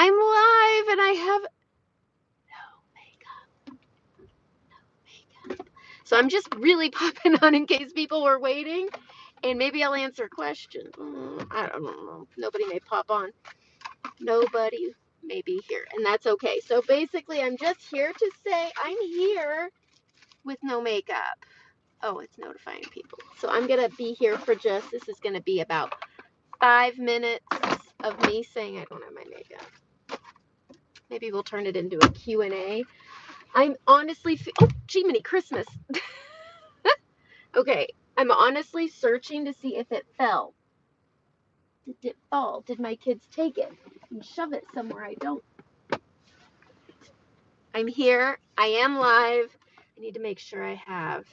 I'm live and I have no makeup. So I'm just really popping on in case people were waiting, and maybe I'll answer questions. I don't know. Nobody may pop on. Nobody may be here, and that's okay. So basically, I'm just here to say I'm here with no makeup. Oh, it's notifying people. So I'm going to be here for this is going to be about 5 minutes of me saying I don't have my makeup. Maybe we'll turn it into a Q&A. I'm honestly, oh, Jiminy Christmas. Okay, I'm honestly searching to see if it fell. Did it fall? Did my kids take it and shove it somewhere? I don't. I'm here. I am live. I need to make sure I have.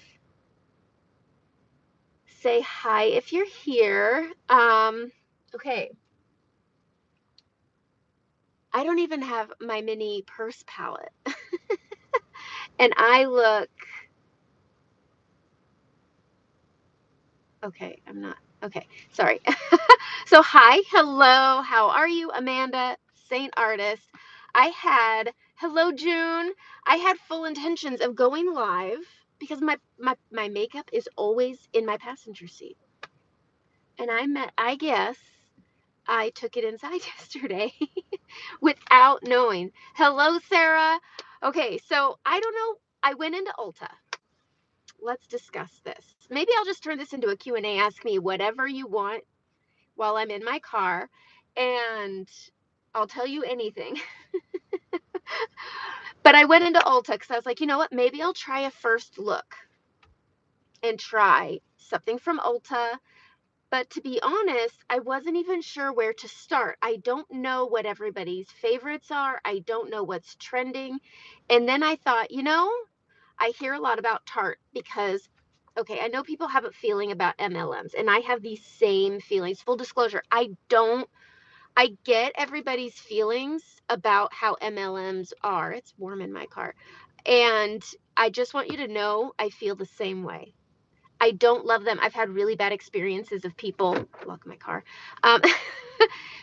Say hi if you're here. Okay. I don't even have my mini purse palette. And I look. Okay, I'm not. Okay, sorry. So hi, hello, how are you, Amanda, Saint Artist? Hello, June. I had full intentions of going live because my makeup is always in my passenger seat. And I guess I took it inside yesterday without knowing. Hello, Sarah. Okay, so I don't know. I went into Ulta. Let's discuss this. Maybe I'll just turn this into a Q&A. Ask me whatever you want while I'm in my car, and I'll tell you anything. But I went into Ulta because I was like, you know what? Maybe I'll try a first look and try something from Ulta. But to be honest, I wasn't even sure where to start. I don't know what everybody's favorites are. I don't know what's trending. And then I thought, I hear a lot about Tarte because, okay, I know people have a feeling about MLMs, and I have these same feelings. Full disclosure, I get everybody's feelings about how MLMs are. It's warm in my car. And I just want you to know I feel the same way. I don't love them. I've had really bad experiences of people, lock my car,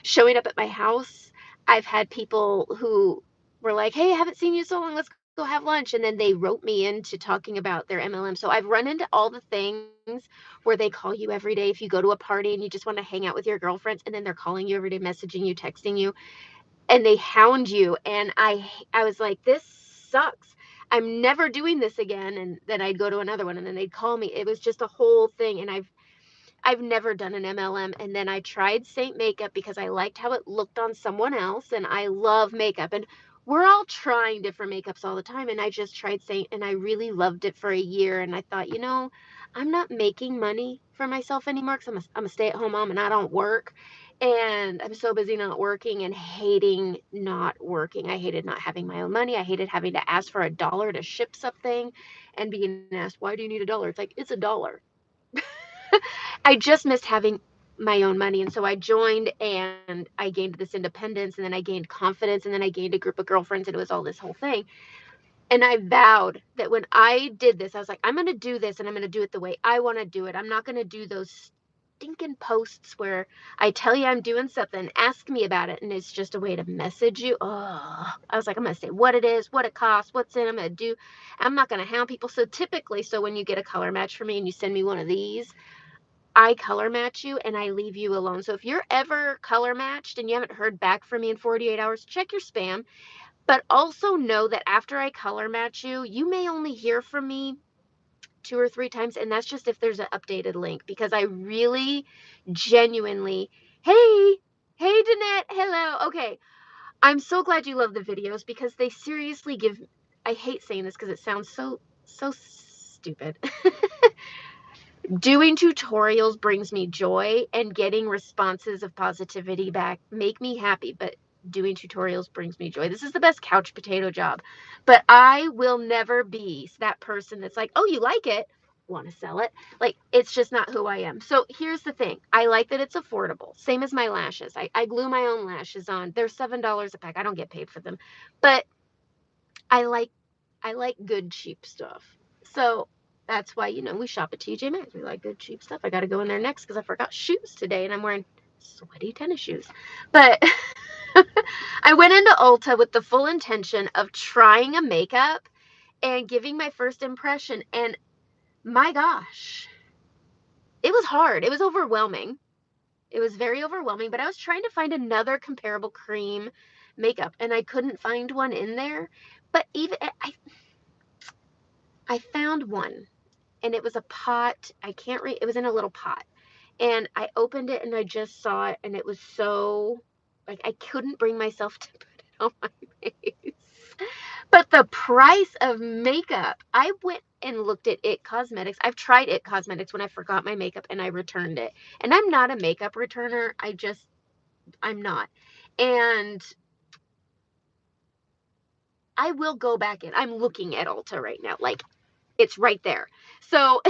showing up at my house. I've had people who were like, hey, I haven't seen you so long. Let's go have lunch. And then they wrote me into talking about their MLM. So I've run into all the things where they call you every day if you go to a party and you just want to hang out with your girlfriends, and then they're calling you every day, messaging you, texting you, and they hound you. And I was like, this sucks. I'm never doing this again. And then I'd go to another one, and then they'd call me. It was just a whole thing. And I've never done an MLM. And then I tried Saint Makeup because I liked how it looked on someone else, and I love makeup. And we're all trying different makeups all the time. And I just tried Saint, and I really loved it for a year. And I thought, I'm not making money for myself anymore because I'm a stay-at-home mom and I don't work. And I'm so busy not working and hating not working. I hated not having my own money. I hated having to ask for $1 to ship something and being asked, why do you need $1? It's like, it's $1. I just missed having my own money. And so I joined, and I gained this independence, and then I gained confidence, and then I gained a group of girlfriends, and it was all this whole thing. And I vowed that when I did this, I was like, I'm going to do this, and I'm going to do it the way I want to do it. I'm not going to do those stinking posts where I tell you I'm doing something, ask me about it, and it's just a way to message you. Oh, I was like, I'm going to say what it is, what it costs, what's in, I'm going to do. I'm not going to hound people. So typically, when you get a color match for me and you send me one of these, I color match you and I leave you alone. So if you're ever color matched and you haven't heard back from me in 48 hours, check your spam. But also know that after I color match you, you may only hear from me 2 or 3 times. And that's just if there's an updated link, because I really genuinely, hey, Danette, hello. Okay. I'm so glad you love the videos because they seriously I hate saying this because it sounds so stupid. Doing tutorials brings me joy, and getting responses of positivity back make me happy, but doing tutorials brings me joy. This is the best couch potato job, but I will never be that person that's like, oh, you like it, want to sell it. Like, it's just not who I am. So here's the thing. I like that it's affordable. Same as my lashes. I glue my own lashes on. They're $7 a pack. I don't get paid for them, but I like good cheap stuff. So that's why, we shop at TJ Maxx. We like good cheap stuff. I got to go in there next because I forgot shoes today, and I'm wearing sweaty tennis shoes. But I went into Ulta with the full intention of trying a makeup and giving my first impression. And my gosh, it was hard. It was overwhelming. It was very overwhelming, but I was trying to find another comparable cream makeup and I couldn't find one in there. But even I found one and it was a pot. I can't read. It was in a little pot. And I opened it and I just saw it and it was so like I couldn't bring myself to put it on my face. But the price of makeup, I went and looked at It Cosmetics. I've tried It Cosmetics when I forgot my makeup and I returned it. And I'm not a makeup returner. I'm not. And I will go back in. I'm looking at Ulta right now. Like it's right there. So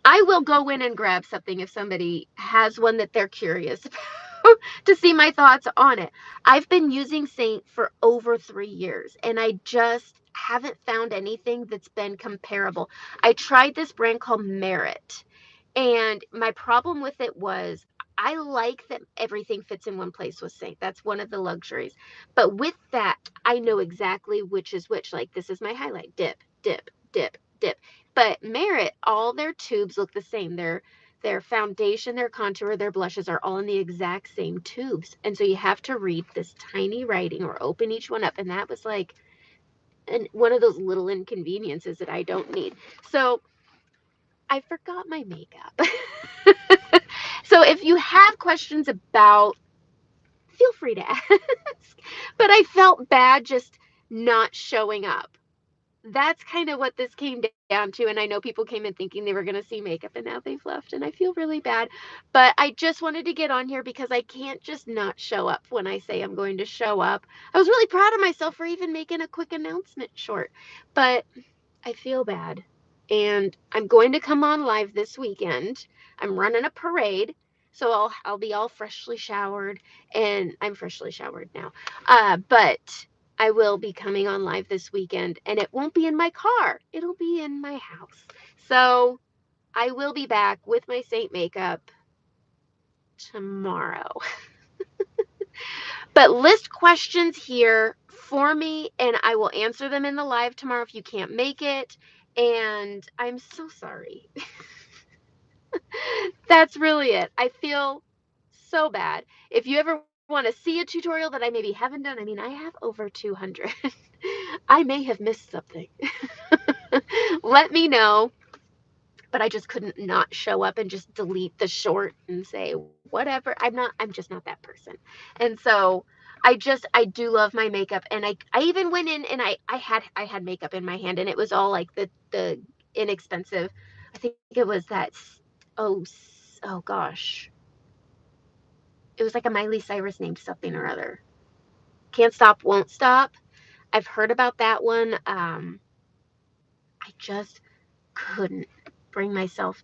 I will go in and grab something if somebody has one that they're curious about to see my thoughts on it. I've been using Saint for over 3 years and I just haven't found anything that's been comparable. I tried this brand called Merit and my problem with it was I like that everything fits in one place with Saint. That's one of the luxuries. But with that, I know exactly which is which. Like this is my highlight. Dip, dip, dip, dip. But Merit, all their tubes look the same. Their foundation, their contour, their blushes are all in the exact same tubes. And so you have to read this tiny writing or open each one up. And that was like one of those little inconveniences that I don't need. So I forgot my makeup. So if you have questions about, feel free to ask. But I felt bad just not showing up. That's kind of what this came down to. And I know people came in thinking they were going to see makeup and now they've left and I feel really bad. But I just wanted to get on here because I can't just not show up when I say I'm going to show up. I was really proud of myself for even making a quick announcement short, but I feel bad. And I'm going to come on live this weekend. I'm running a parade. So I'll be all freshly showered and I'm freshly showered now. But I will be coming on live this weekend and it won't be in my car. It'll be in my house. So I will be back with my Saint makeup tomorrow. But list questions here for me and I will answer them in the live tomorrow if you can't make it. And I'm so sorry. That's really it. I feel so bad. If you ever want to see a tutorial that I maybe haven't done, I mean, I have over 200. I may have missed something. Let me know. But I just couldn't not show up and just delete the short and say whatever. I'm just not that person. And so I do love my makeup. And I even went in and I had makeup in my hand and it was all like the inexpensive. I think it was that, oh, oh gosh. It was like a Miley Cyrus named something or other. Can't Stop, Won't Stop. I've heard about that one. I just couldn't bring myself.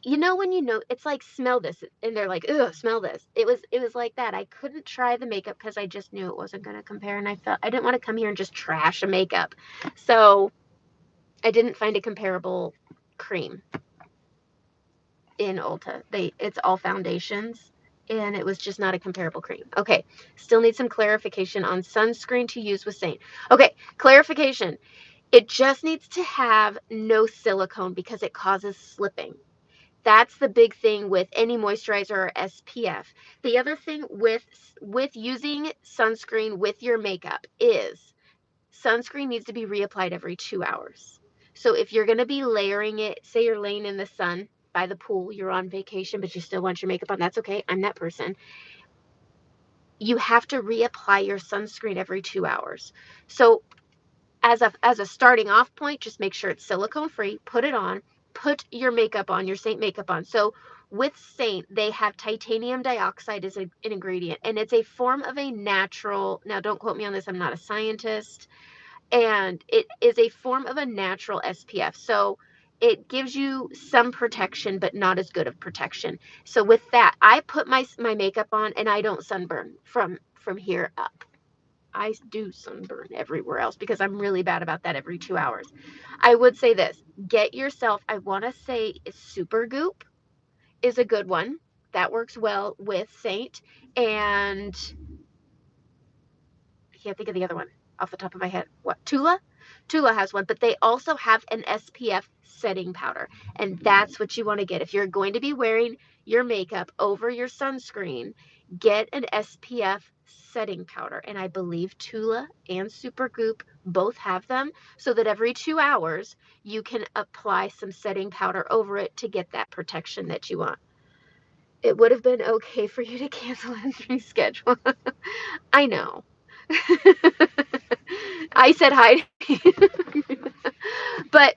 You know when you know it's like smell this and they're like, ugh, smell this. It was like that. I couldn't try the makeup because I just knew it wasn't going to compare and I didn't want to come here and just trash a makeup. So I didn't find a comparable cream in Ulta. It's all foundations and it was just not a comparable cream. Okay, still need some clarification on sunscreen to use with Saint. Okay, clarification. It just needs to have no silicone because it causes slipping. That's the big thing with any moisturizer or SPF. The other thing with using sunscreen with your makeup is sunscreen needs to be reapplied every 2 hours. So if you're going to be layering it, say you're laying in the sun by the pool, you're on vacation, but you still want your makeup on, that's okay. I'm that person. You have to reapply your sunscreen every 2 hours. So as a starting off point, just make sure it's silicone free, put it on, put your makeup on, your Saint makeup on. So with Saint, they have titanium dioxide as an ingredient, and it's a form of a natural, now don't quote me on this, I'm not a scientist, and it is a form of a natural SPF. So it gives you some protection, but not as good of protection. So with that, I put my makeup on and I don't sunburn from here up. I do sunburn everywhere else because I'm really bad about that every 2 hours. I would say this, get yourself, I want to say Super Goop is a good one. That works well with Saint. And I can't think of the other one off the top of my head. What, Tula? Tula has one, but they also have an SPF setting powder. And that's what you want to get. If you're going to be wearing your makeup over your sunscreen, get an SPF setting powder. And I believe Tula and Supergoop both have them, so that every 2 hours you can apply some setting powder over it to get that protection that you want. It would have been okay for you to cancel and reschedule. I know. I said hi. But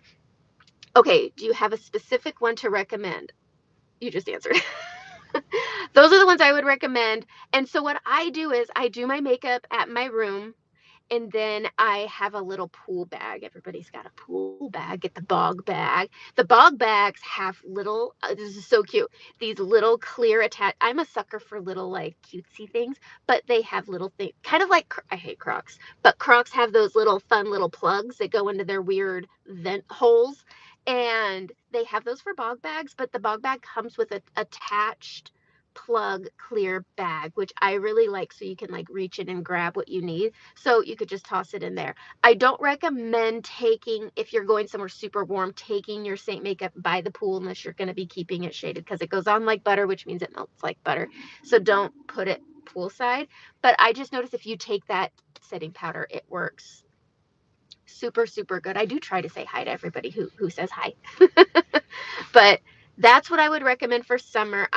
okay, do you have a specific one to recommend? You just answered. Those are the ones I would recommend. And so what I do is I do my makeup at my room. And then I have a little pool bag. Everybody's got a pool bag. Get the bog bag. The bog bags have little, this is so cute, these little clear attach. I'm a sucker for little like cutesy things, but they have little things, kind of like, I hate Crocs, but Crocs have those little fun little plugs that go into their weird vent holes. And they have those for bog bags, but the bog bag comes with an attached plug clear bag, which I really like, so you can like reach in and grab what you need. So you could just toss it in there. I don't recommend taking, if you're going somewhere super warm, taking your Saint makeup by the pool unless you're going to be keeping it shaded, because it goes on like butter, which means it melts like butter. So don't put it poolside. But I just noticed if you take that setting powder, it works super, super good. I do try to say hi to everybody who says hi. But that's what I would recommend for summer.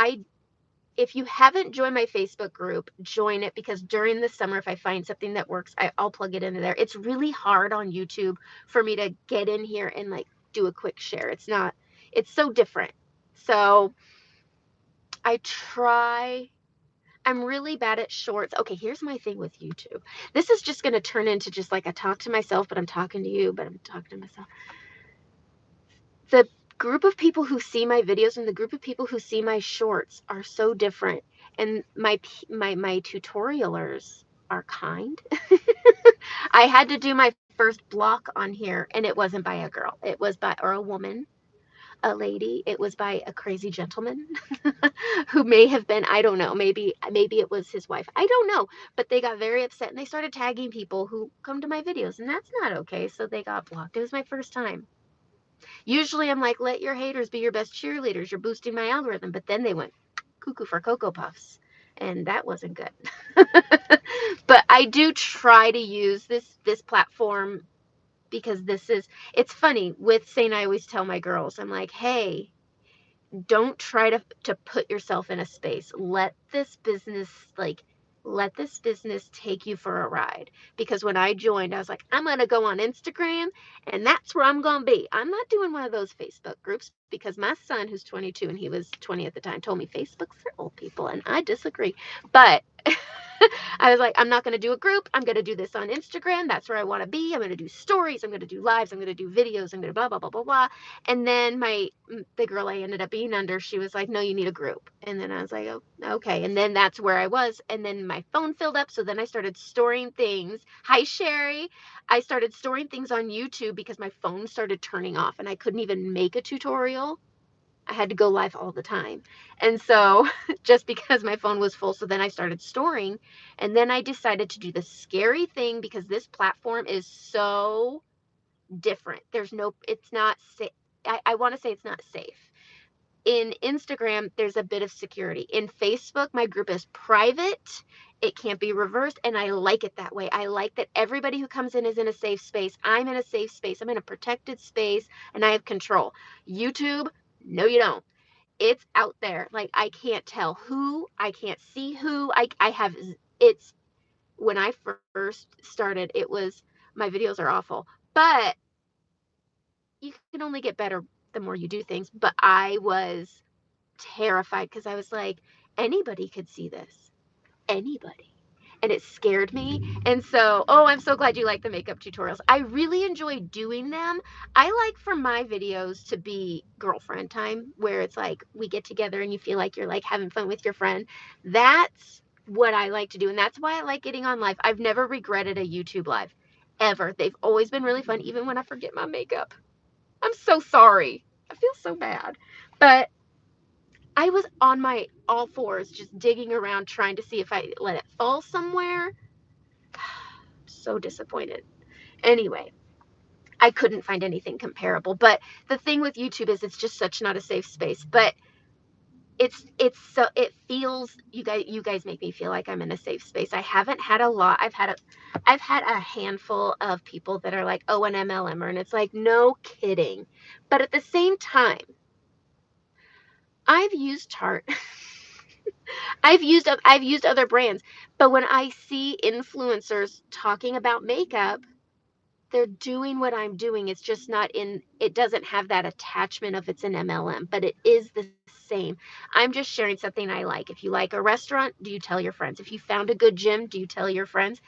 If you haven't joined my Facebook group, join it, because during the summer, if I find something that works, I'll plug it into there. It's really hard on YouTube for me to get in here and like do a quick share. It's so different. So I'm really bad at shorts. Okay, here's my thing with YouTube. This is just going to turn into just like I talk to myself, but I'm talking to you, but I'm talking to myself. The group of people who see my videos and the group of people who see my shorts are so different. And my tutorialers are kind. I had to do my first block on here, and it wasn't by a girl. It was by, or a woman, a lady. It was by a crazy gentleman who may have been, I don't know, maybe it was his wife. I don't know. But they got very upset and they started tagging people who come to my videos, and that's not okay. So they got blocked. It was my first time. Usually I'm like, let your haters be your best cheerleaders. You're boosting my algorithm. But then they went cuckoo for Cocoa Puffs. And that wasn't good. But I do try to use this platform, because it's funny. With Saint, I always tell my girls, I'm like, hey, don't try to put yourself in a space. Let this business take you for a ride. Because when I joined, I was like, I'm going to go on Instagram and that's where I'm going to be. I'm not doing one of those Facebook groups, because my son, who's 22 and he was 20 at the time, told me Facebook's for old people, and I disagree. But I was like, I'm not going to do a group. I'm going to do this on Instagram. That's where I want to be. I'm going to do stories. I'm going to do lives. I'm going to do videos. I'm going to blah, blah, blah, blah, blah. And then the girl I ended up being under, she was like, no, you need a group. And then I was like, oh, okay. And then that's where I was. And then my phone filled up. So then I started storing things. Hi, Sherry. I started storing things on YouTube because my phone started turning off and I couldn't even make a tutorial. I had to go live all the time. And so just because my phone was full, so then I started storing. And then I decided to do the scary thing, because this platform is so different. It's not safe. I want to say it's not safe. In Instagram, there's a bit of security. In Facebook, my group is private. It can't be reversed. And I like it that way. I like that everybody who comes in is in a safe space. I'm in a safe space. I'm in a protected space and I have control. YouTube, no, you don't. It's out there. Like, I can't tell who, I can't see who. It's, when I first started, my videos are awful. But you can only get better the more you do things. But I was terrified, because I was like, anybody could see this. Anybody. And it scared me. And so, I'm so glad you like the makeup tutorials. I really enjoy doing them. I like for my videos to be girlfriend time, where it's like we get together and you feel like you're like having fun with your friend. That's what I like to do. And that's why I like getting on live. I've never regretted a YouTube live, ever. They've always been really fun, even when I forget my makeup. I'm so sorry. I feel so bad. But I was on my all fours just digging around trying to see if I let it fall somewhere. So disappointed. Anyway, I couldn't find anything comparable. But the thing with YouTube is it's just such not a safe space. But it's so it feels, you guys make me feel like I'm in a safe space. I haven't had a lot. I've had a handful of people that are like, oh, an MLMer, and it's like, no kidding. But at the same time, I've used Tarte. I've used other brands, but when I see influencers talking about makeup, they're doing what I'm doing. It's just not in, it doesn't have that attachment of it's an MLM, but it is the same. I'm just sharing something I like. If you like a restaurant, do you tell your friends? If you found a good gym, do you tell your friends?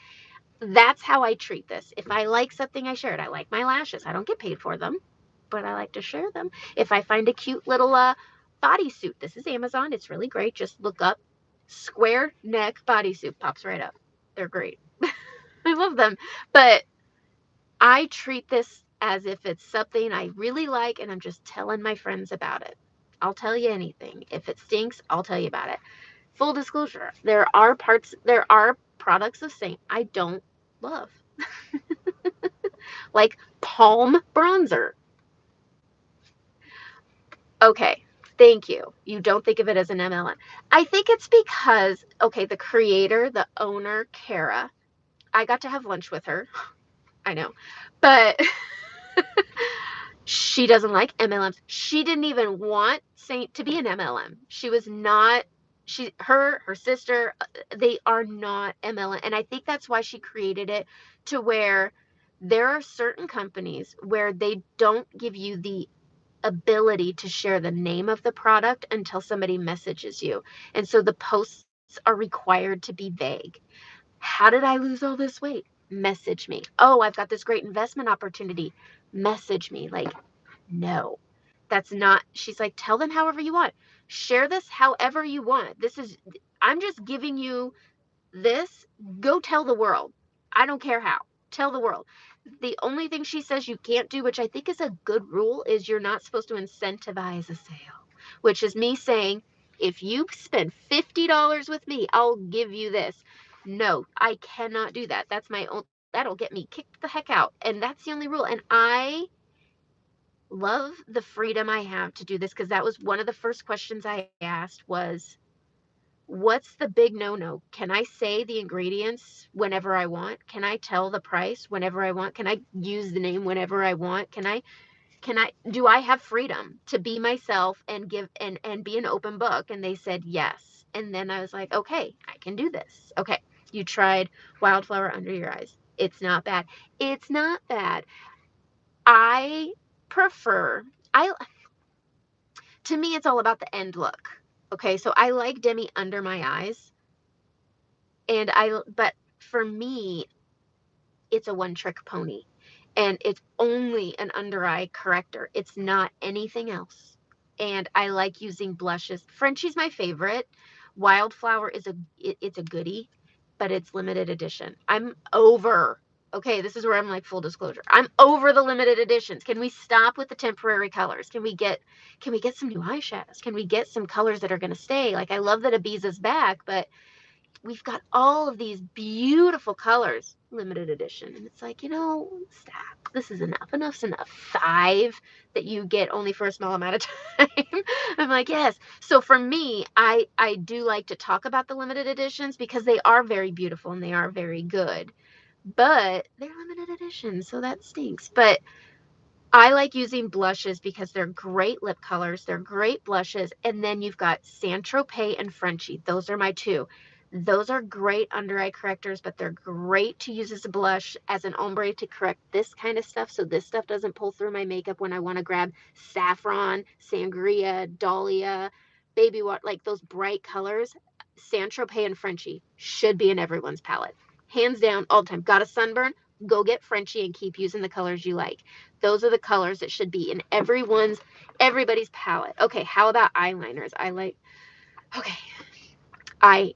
That's how I treat this. If I like something, I share it. I like my lashes. I don't get paid for them, but I like to share them. If I find a cute little bodysuit, this is Amazon. It's really great. Just look up square neck bodysuit, pops right up. They're great. I love them. But I treat this as if it's something I really like and I'm just telling my friends about it. I'll tell you anything. If it stinks, I'll tell you about it. Full disclosure, there are products of Saint I don't love. Like Palm Bronzer. Okay, thank you. You don't think of it as an MLM. I think it's because, okay, the creator, the owner, Kara, I got to have lunch with her. I know. But she doesn't like MLMs. She didn't even want Saint to be an MLM. She was not, her sister, they are not MLM. And I think that's why she created it, to where there are certain companies where they don't give you the ability to share the name of the product until somebody messages you. And so the posts are required to be vague. How did I lose all this weight? Message me. Oh, I've got this great investment opportunity. Message me. Like, no, that's not. She's like, tell them however you want. Share this however you want. I'm just giving you this. Go tell the world. I don't care how. Tell the world. The only thing she says you can't do, which I think is a good rule, is you're not supposed to incentivize a sale, which is me saying, if you spend $50 with me, I'll give you this. No, I cannot do that. That's my own, that'll get me kicked the heck out. And that's the only rule. And I love the freedom I have to do this, because that was one of the first questions I asked was, what's the big no-no? Can I say the ingredients whenever I want? Can I tell the price whenever I want? Can I use the name whenever I want? Do I have freedom to be myself and give and be an open book? And they said yes. And then I was like, okay, I can do this. Okay, you tried Wildflower Under Your Eyes. It's not bad. It's not bad. I prefer, I to me, it's all about the end look. Okay, so I like Demi under my eyes, but for me, it's a one trick pony, and it's only an under eye corrector. It's not anything else. And I like using blushes. Frenchie's my favorite. Wildflower it's a goodie, but it's limited edition. I'm over. Okay, this is where I'm like, full disclosure. I'm over the limited editions. Can we stop with the temporary colors? Can we get some new eyeshadows? Can we get some colors that are going to stay? Like, I love that Ibiza's back, but we've got all of these beautiful colors, limited edition. And it's like, stop. This is enough. Enough's enough. 5 that you get only for a small amount of time. I'm like, yes. So for me, I do like to talk about the limited editions because they are very beautiful and they are very good. But they're limited editions, so that stinks. But I like using blushes because they're great lip colors. They're great blushes. And then you've got Saint-Tropez and Frenchie. Those are my two. Those are great under eye correctors, but they're great to use as a blush, as an ombre to correct this kind of stuff. So this stuff doesn't pull through my makeup when I want to grab saffron, sangria, dahlia, baby water, like those bright colors. Saint-Tropez and Frenchie should be in everyone's palette. Hands down, all the time. Got a sunburn? Go get Frenchie and keep using the colors you like. Those are the colors that should be in everybody's palette. Okay, how about eyeliners? Okay, I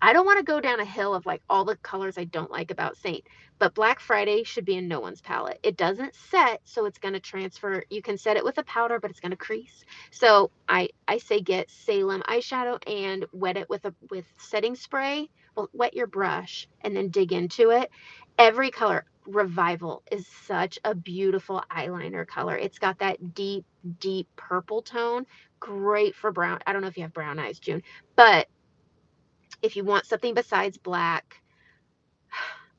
I don't want to go down a hill of like all the colors I don't like about Saint, but Black Friday should be in no one's palette. It doesn't set, so it's going to transfer. You can set it with a powder, but it's going to crease. So I say get Salem eyeshadow and wet it with setting spray. Well, wet your brush and then dig into it. Every color. Revival is such a beautiful eyeliner color. It's got that deep, deep purple tone. Great for brown. I don't know if you have brown eyes, June, but if you want something besides black,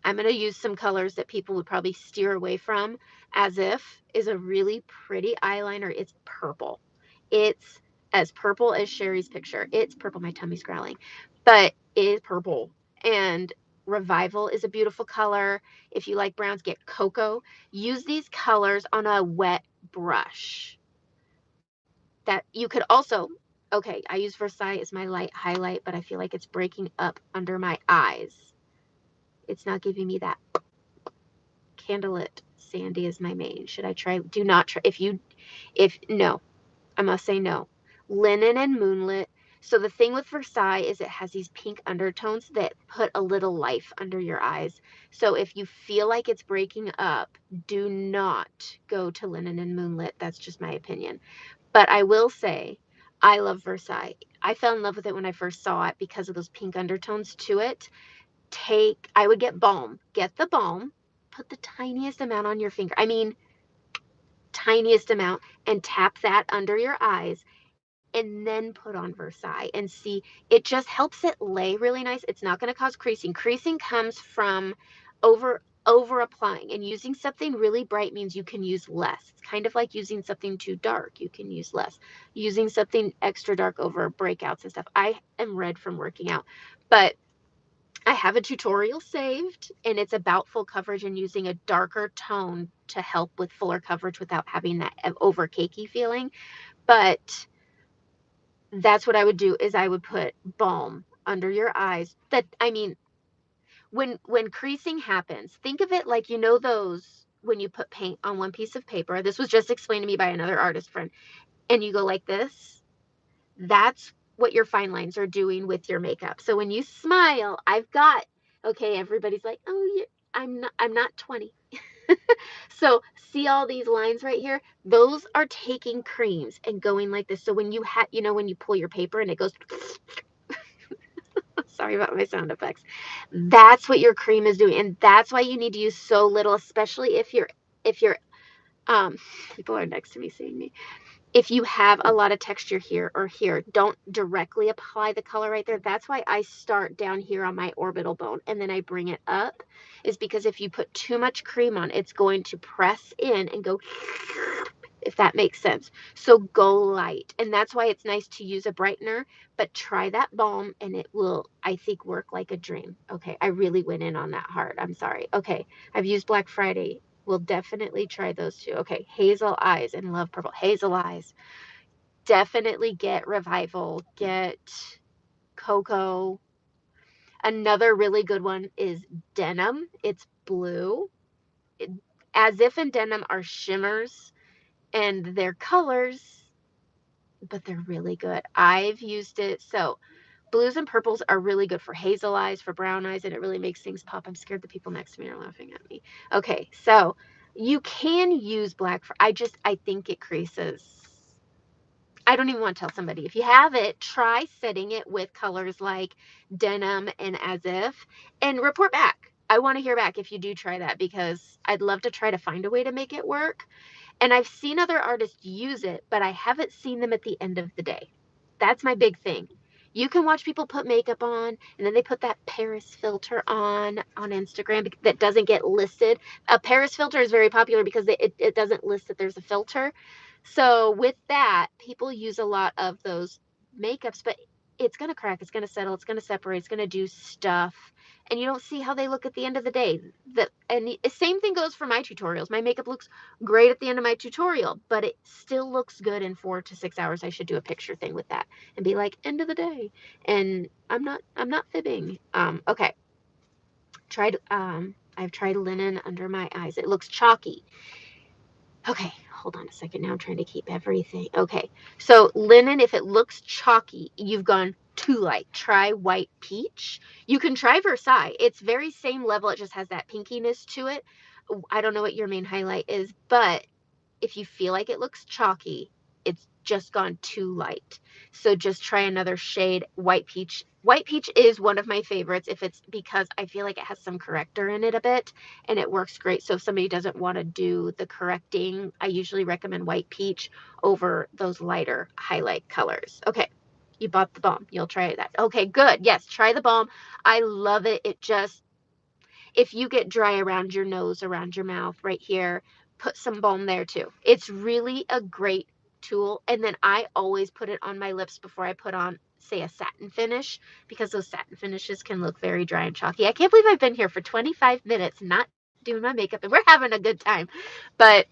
I'm going to use some colors that people would probably steer away from. As If is a really pretty eyeliner. It's purple. It's as purple as Sherry's picture. It's purple. My tummy's growling, but it is purple. And Revival is a beautiful color. If you like browns, get Cocoa. Use these colors on a wet brush. That you could also, okay, I use Versailles as my light highlight, but I feel like it's breaking up under my eyes. It's not giving me that. Candlelit Sandy is my main. Should I try? Do not try. No, I must say no. Linen and Moonlit. So the thing with Versailles is it has these pink undertones that put a little life under your eyes. So if you feel like it's breaking up, do not go to Linen and Moonlit. That's just my opinion. But I will say, I love Versailles. I fell in love with it when I first saw it because of those pink undertones to it. I would get balm. Get the balm, put the tiniest amount on your finger. I mean, tiniest amount, and tap that under your eyes and then put on Versailles and see. It just helps it lay really nice. It's not going to cause creasing. Creasing comes from over applying, and using something really bright means you can use less. It's kind of like using something too dark. You can use less. Using something extra dark over breakouts and stuff. I am red from working out, but I have a tutorial saved, and it's about full coverage and using a darker tone to help with fuller coverage without having that over cakey feeling. But that's what I would do, is I would put balm under your eyes. When creasing happens, think of it like, those when you put paint on one piece of paper. This was just explained to me by another artist friend, and you go like this. That's what your fine lines are doing with your makeup. So when you smile, okay, everybody's like, oh, I'm not 20. So see all these lines right here? Those are taking creams and going like this. So when when you pull your paper and it goes, sorry about my sound effects. That's what your cream is doing. And that's why you need to use so little, especially if you're, um, people are next to me seeing me. If you have a lot of texture here or here, don't directly apply the color right there. That's why I start down here on my orbital bone and then I bring it up, is because if you put too much cream on, it's going to press in and go, if that makes sense. So go light. And that's why it's nice to use a brightener, but try that balm and it will, I think, work like a dream. Okay, I really went in on that hard. I'm sorry. Okay, I've used Black Friday. We'll definitely try those two. Okay, Hazel Eyes and Love Purple. Hazel Eyes. Definitely get Revival. Get Cocoa. Another really good one is Denim. It's blue. As If and Denim are shimmers, and they're colors, but they're really good. I've used it. So blues and purples are really good for hazel eyes, for brown eyes, and it really makes things pop. I'm scared the people next to me are laughing at me. Okay, so you can use black for, I think it creases. I don't even want to tell somebody. If you have it, try setting it with colors like Denim and As If, and report back. I want to hear back if you do try that, because I'd love to try to find a way to make it work. And I've seen other artists use it, but I haven't seen them at the end of the day. That's my big thing. You can watch people put makeup on, and then they put that Paris filter on Instagram that doesn't get listed. A Paris filter is very popular because it doesn't list that there's a filter. So with that, people use a lot of those makeups, but it's going to crack, it's going to settle, it's going to separate, it's going to do stuff. And you don't see how they look at the end of the day. And the same thing goes for my tutorials. My makeup looks great at the end of my tutorial, but it still looks good in 4 to 6 hours. I should do a picture thing with that and be like, end of the day. And I'm not fibbing. Okay. I've tried linen under my eyes. It looks chalky. Okay, hold on a second. Now I'm trying to keep everything. Okay, so linen, if it looks chalky, you've gone too light. Try white peach. You can try Versailles. It's very same level. It just has that pinkiness to it. I don't know what your main highlight is, but if you feel like it looks chalky, it's just gone too light. So just try another shade, white peach. White peach is one of my favorites if it's because I feel like it has some corrector in it a bit and it works great. So if somebody doesn't want to do the correcting, I usually recommend white peach over those lighter highlight colors. Okay. You bought the balm. You'll try that. Okay, good. Yes, try the balm. I love it. It just, if you get dry around your nose, around your mouth, right here, put some balm there too. It's really a great tool. And then I always put it on my lips before I put on, say, a satin finish, because those satin finishes can look very dry and chalky. I can't believe I've been here for 25 minutes not doing my makeup and we're having a good time. But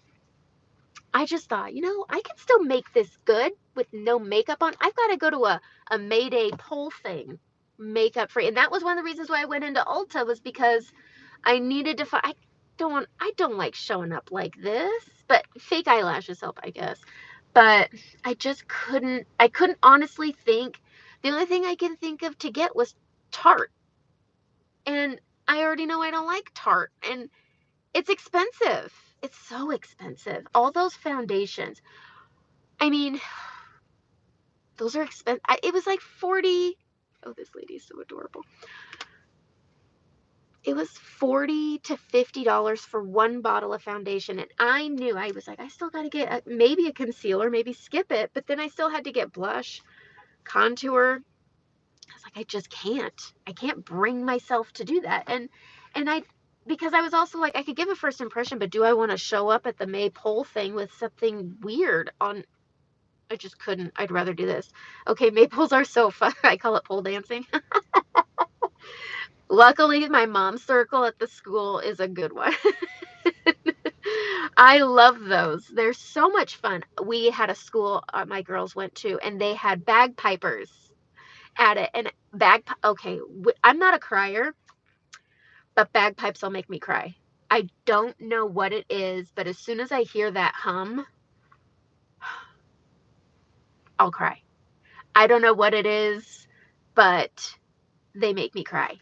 I just thought, I can still make this good with no makeup on. I've got to go to a Mayday poll thing, makeup free. And that was one of the reasons why I went into Ulta, was because I needed to find, I don't like showing up like this, but fake eyelashes help, I guess. But I couldn't honestly think. The only thing I could think of to get was Tarte. And I already know I don't like Tarte. And it's expensive. It's so expensive. All those foundations. I mean, those are expensive. It was like 40. Oh, this lady is so adorable. It was $40 to $50 for one bottle of foundation. And I knew, I was like, I still got to get maybe a concealer, maybe skip it. But then I still had to get blush, contour. I was like, I just can't. I can't bring myself to do that. And because I was also like, I could give a first impression, but do I want to show up at the May poll thing with something weird on? I just couldn't. I'd rather do this. Okay, maples are so fun. I call it pole dancing. Luckily, my mom's circle at the school is a good one. I love those. They're so much fun. We had a school my girls went to, and they had bagpipers at it. And okay, I'm not a crier, but bagpipes will make me cry. I don't know what it is, but as soon as I hear that hum, I'll cry. I don't know what it is, but they make me cry.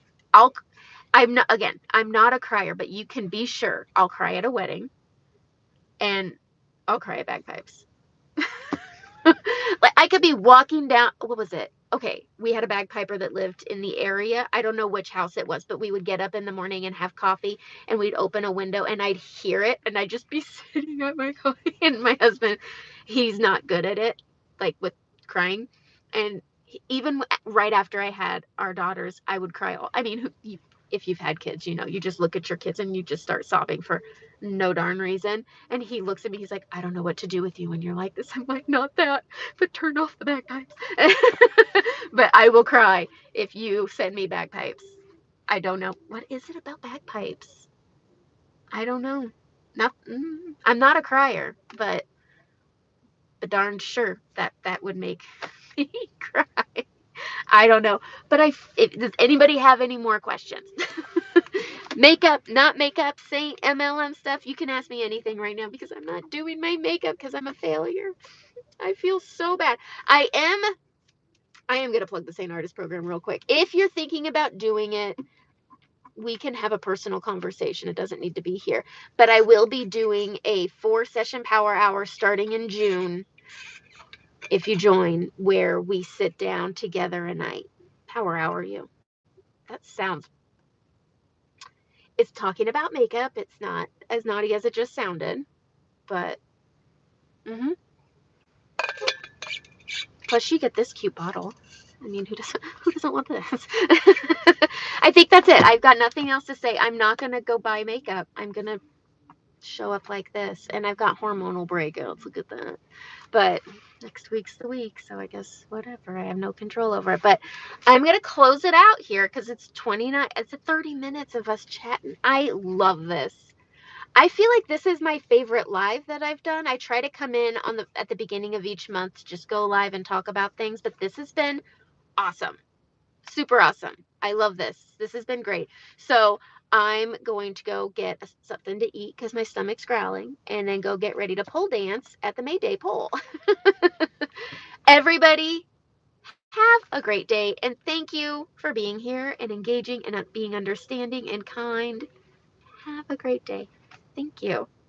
I'm not a crier, but you can be sure I'll cry at a wedding and I'll cry at bagpipes. Like I could be walking down, what was it? Okay, we had a bagpiper that lived in the area. I don't know which house it was, but we would get up in the morning and have coffee and we'd open a window and I'd hear it and I'd just be sitting at my coffee, and my husband, he's not good at it, like with crying. And even right after I had our daughters, I would cry. I mean, if you've had kids, you just look at your kids and you just start sobbing for no darn reason. And he looks at me, he's like, I don't know what to do with you when you're like this. I'm like, not that, but turn off the bagpipes. But I will cry if you send me bagpipes. I don't know. What is it about bagpipes? I don't know. Not, I'm not a crier, but darn sure that would make me cry. I don't know. But does anybody have any more questions? Makeup, not makeup, say MLM stuff. You can ask me anything right now because I'm not doing my makeup because I'm a failure. I feel so bad. I am going to plug the St. Artist program real quick. If you're thinking about doing it, we can have a personal conversation. It doesn't need to be here. But I will be doing a 4-session power hour starting in June, if you join, where we sit down together a night. Power hour you. That sounds, it's talking about makeup. It's not as naughty as it just sounded, but plus you get this cute bottle. I mean, who doesn't want this? I think that's it. I've got nothing else to say. I'm not going to go buy makeup. I'm going to show up like this. And I've got hormonal breakouts. Look at that. But next week's the week. So I guess whatever. I have no control over it. But I'm going to close it out here because it's 30 minutes of us chatting. I love this. I feel like this is my favorite live that I've done. I try to come in at the beginning of each month to just go live and talk about things. But this has been awesome. Super awesome. I love this. This has been great. So I'm going to go get something to eat because my stomach's growling, and then go get ready to pole dance at the May Day poll. Everybody Have a great day, and thank you for being here and engaging and being understanding and kind. Have a great day. Thank you.